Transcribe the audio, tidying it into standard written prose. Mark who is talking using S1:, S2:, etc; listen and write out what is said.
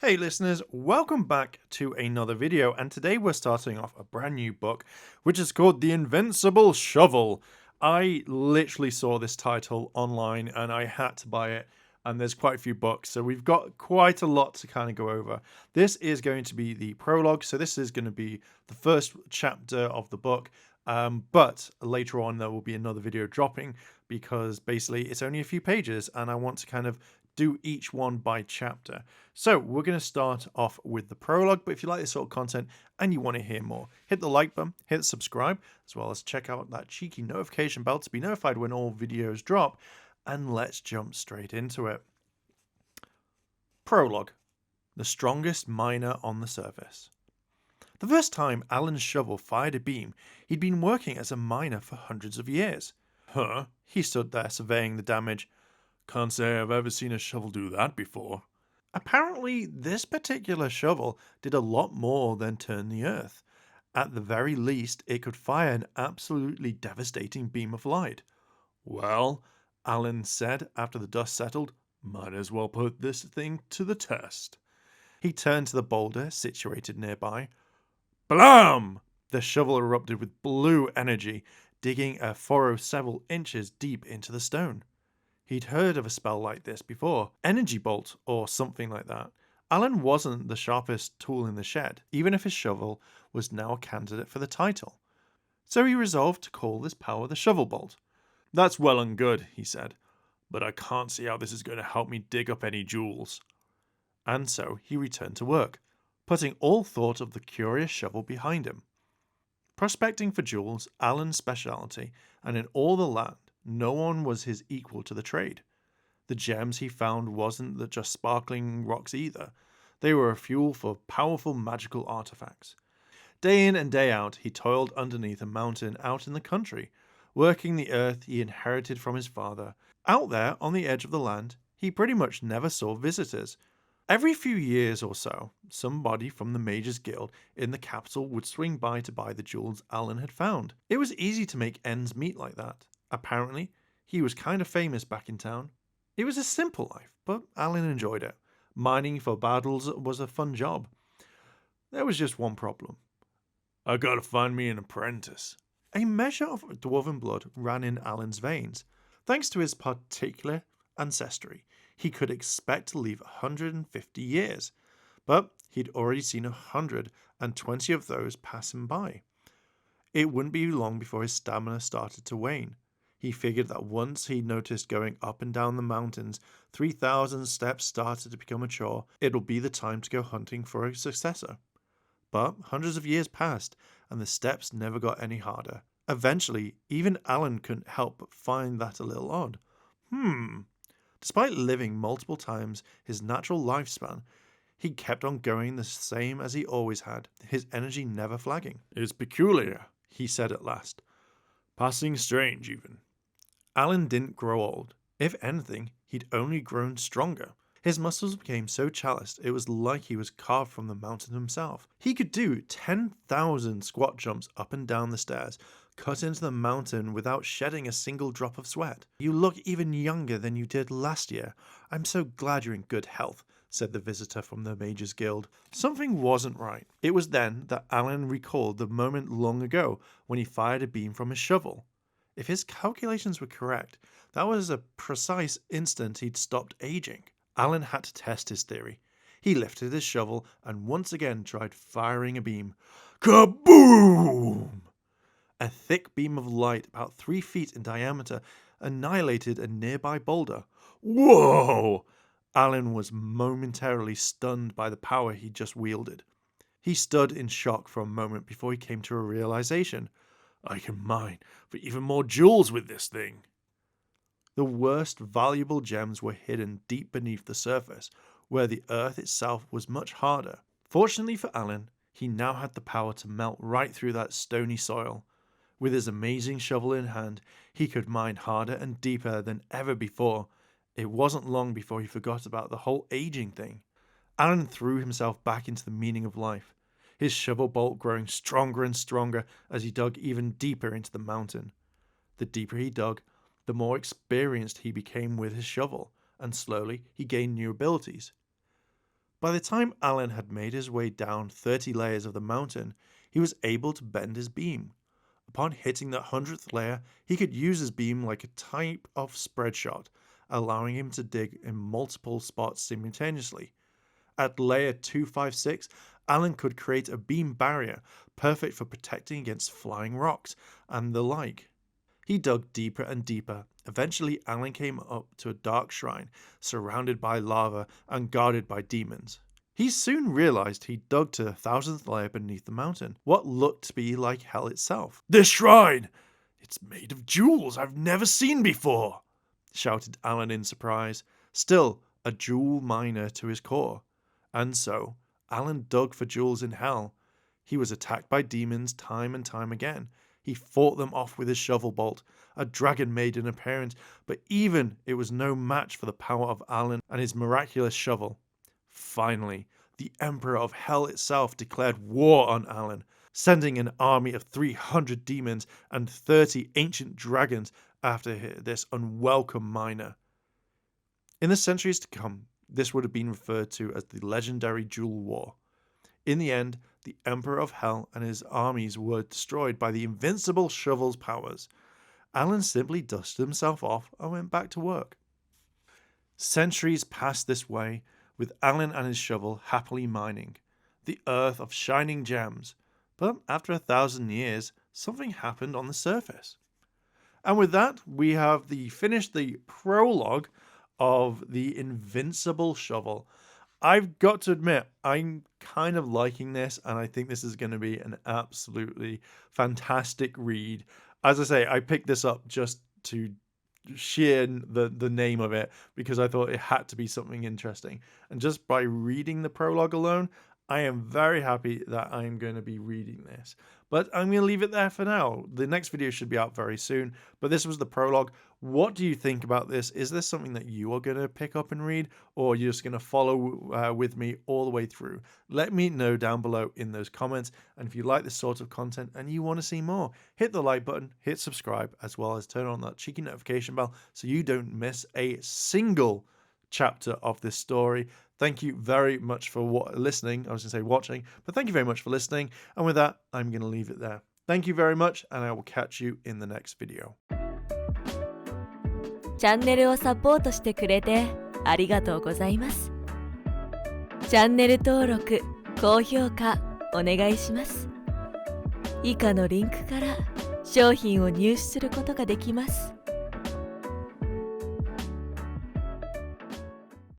S1: Hey listeners, welcome back to another video, and today we're starting off a brand new book which is called The Invincible Shovel. I literally saw this title online and I had to buy it, and there's quite a few books, so we've got quite a lot to kind of go over. This is going to be the prologue, so this is going to be the first chapter of the book, but later on there will be another video dropping because basically it's only a few pages and I want to kind of do each one by chapter. So we're going to start off with the prologue, but if you like this sort of content and you want to hear more, hit the like button, hit subscribe, as well as check out that cheeky notification bell to be notified when all videos drop, and let's jump straight into it. Prologue. The strongest miner on the surface. The first time Alan's shovel fired a beam, he'd been working as a miner for hundreds of years. Huh? He stood there surveying the damage. Can't say I've ever seen a shovel do that before. Apparently, this particular shovel did a lot more than turn the earth. At the very least, it could fire an absolutely devastating beam of light. Well, Alan said after the dust settled, might as well put this thing to the test. He turned to the boulder situated nearby. Blam! The shovel erupted with blue energy, digging a furrow several inches deep into the stone. He'd heard of a spell like this before, Energy Bolt or something like that. Alan wasn't the sharpest tool in the shed, even if his shovel was now a candidate for the title. So he resolved to call this power the Shovel Bolt. That's well and good, he said, but I can't see how this is going to help me dig up any jewels. And so he returned to work, putting all thought of the curious shovel behind him. Prospecting for jewels, Alan's speciality, and in all the land, no one was his equal to the trade. The gems he found wasn't just sparkling rocks either. They were a fuel for powerful magical artifacts. Day in and day out, he toiled underneath a mountain out in the country, working the earth he inherited from his father. Out there on the edge of the land, he pretty much never saw visitors. Every few years or so, somebody from the Mages Guild in the capital would swing by to buy the jewels Alan had found. It was easy to make ends meet like that. Apparently, he was kind of famous back in town. It was a simple life, but Alan enjoyed it. Mining for battles was a fun job. There was just one problem. I gotta find me an apprentice. A measure of dwarven blood ran in Alan's veins. Thanks to his particular ancestry, he could expect to live 150 years, but he'd already seen 120 of those pass him by. It wouldn't be long before his stamina started to wane. He figured that once he noticed going up and down the mountains, 3,000 steps started to become a chore, it'll be the time to go hunting for a successor. But hundreds of years passed, and the steps never got any harder. Eventually, even Alan couldn't help but find that a little odd. Despite living multiple times his natural lifespan, he kept on going the same as he always had, his energy never flagging. It's peculiar, he said at last. Passing strange, even. Alan didn't grow old. If anything, he'd only grown stronger. His muscles became so calloused it was like he was carved from the mountain himself. He could do 10,000 squat jumps up and down the stairs, cut into the mountain without shedding a single drop of sweat. You look even younger than you did last year. I'm so glad you're in good health, said the visitor from the Mages Guild. Something wasn't right. It was then that Alan recalled the moment long ago when he fired a beam from his shovel. If his calculations were correct, that was a precise instant he'd stopped aging. Alan had to test his theory. He lifted his shovel and once again tried firing a beam. Kaboom! A thick beam of light about 3 feet in diameter annihilated a nearby boulder. Whoa! Alan was momentarily stunned by the power he'd just wielded. He stood in shock for a moment before he came to a realization. I can mine for even more jewels with this thing. The worst valuable gems were hidden deep beneath the surface, where the earth itself was much harder. Fortunately for Alan, he now had the power to melt right through that stony soil. With his amazing shovel in hand, he could mine harder and deeper than ever before. It wasn't long before he forgot about the whole aging thing. Alan threw himself back into the meaning of life, his shovel bolt growing stronger and stronger as he dug even deeper into the mountain. The deeper he dug, the more experienced he became with his shovel, and slowly he gained new abilities. By the time Alan had made his way down 30 layers of the mountain, he was able to bend his beam. Upon hitting the 100th layer, he could use his beam like a type of spread shot, allowing him to dig in multiple spots simultaneously. At layer 256, Alan could create a beam barrier perfect for protecting against flying rocks and the like. He dug deeper and deeper. Eventually, Alan came up to a dark shrine, surrounded by lava and guarded by demons. He soon realized he dug to the 1000th layer beneath the mountain, what looked to be like hell itself. "This shrine! It's made of jewels I've never seen before!" shouted Alan in surprise, still a jewel miner to his core. And so, Alan dug for jewels in hell. He was attacked by demons time and time again. He fought them off with his shovel bolt. A dragon made an appearance, but even it was no match for the power of Alan and his miraculous shovel. Finally, the Emperor of Hell itself declared war on Alan, sending an army of 300 demons and 30 ancient dragons after this unwelcome miner. In the centuries to come, this would have been referred to as the legendary Jewel War. In the end, the Emperor of Hell and his armies were destroyed by the Invincible shovel's powers. Alan simply dusted himself off and went back to work. Centuries passed this way, with Alan and his shovel happily mining the earth of shining gems. But after 1,000 years, something happened on the surface. And with that, we have finished the prologue of the Invincible shovel. I've got to admit, I'm kind of liking this, and I think this is going to be an absolutely fantastic read. As I say, I picked this up just to share the name of it because I thought it had to be something interesting. And just by reading the prologue alone, I am very happy that I'm going to be reading this. But I'm going to leave it there for now. The next video should be out very soon. But this was the prologue. What do you think about this? Is this something that you are going to pick up and read? Or are you just going to follow with me all the way through? Let me know down below in those comments. And if you like this sort of content and you want to see more, hit the like button, hit subscribe, as well as turn on that cheeky notification bell so you don't miss a single chapter of this story. Thank you very much for listening. I was going to say watching, but thank you very much for listening. And with that, I'm going to leave it there. Thank you very much, and I will catch you in the next video.
S2: チャンネルをサポートしてくれてありがとうございます。チャンネル登録、高評価お願いします。以下のリンクから商品を入手することができます。